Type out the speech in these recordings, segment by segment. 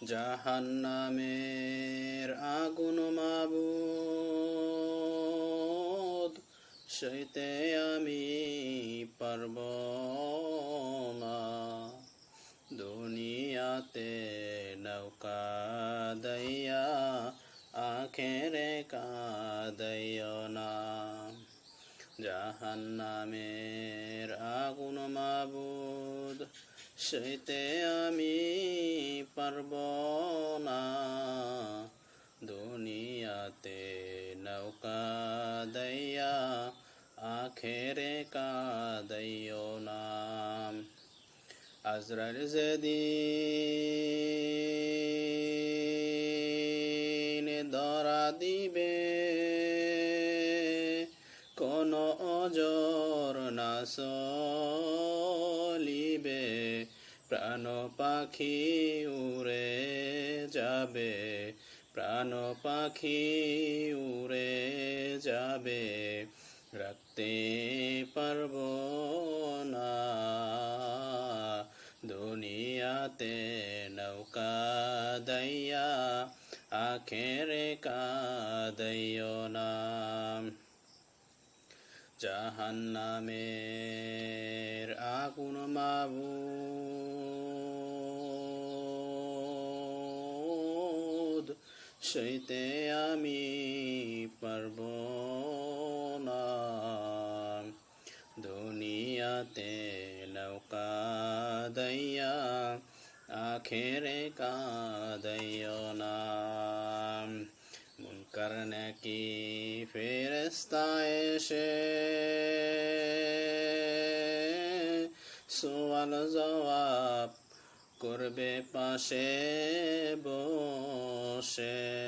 জাহান্নামের আগুন মাবুদ, সইতে আমি পারব না। দুনিয়াতে নৌকা দইয়া আখেরে কাঁদাইও না। জাহান্নামের আগুন মাবুদ, সইতে আমি পারব না। দুনিয়াতে নৌকা দইয়া আখেরে কাঁদাইও না। আজরাইল যেদিন ধরা দিবে, কোন অজর না চলিবে। প্রাণ পাখি উড়ে যাবে, প্রাণ পাখি উড়ে যাবে, রাখতে পারব না। দুনিয়াতে নৌকা দইয়া আখেরে কাঁদাইও না। জাহান্নামের আগুন মাবুদ, সইতে আমি পারব না। দুনিয়াতে নৌকা দইয়া আখেরে কাঁদাইও না। মুনকার নাকি ফেরেশতা এসে সওয়াল জবাব করবে পাশে বসে।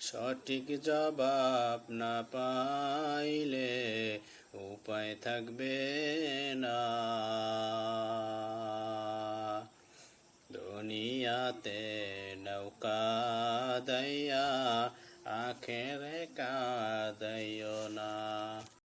সঠিক জবাব না পাইলে উপায় থাকবে না। দুনিয়াতে নৌকা দইয়া আখেরে কাঁদাইও না।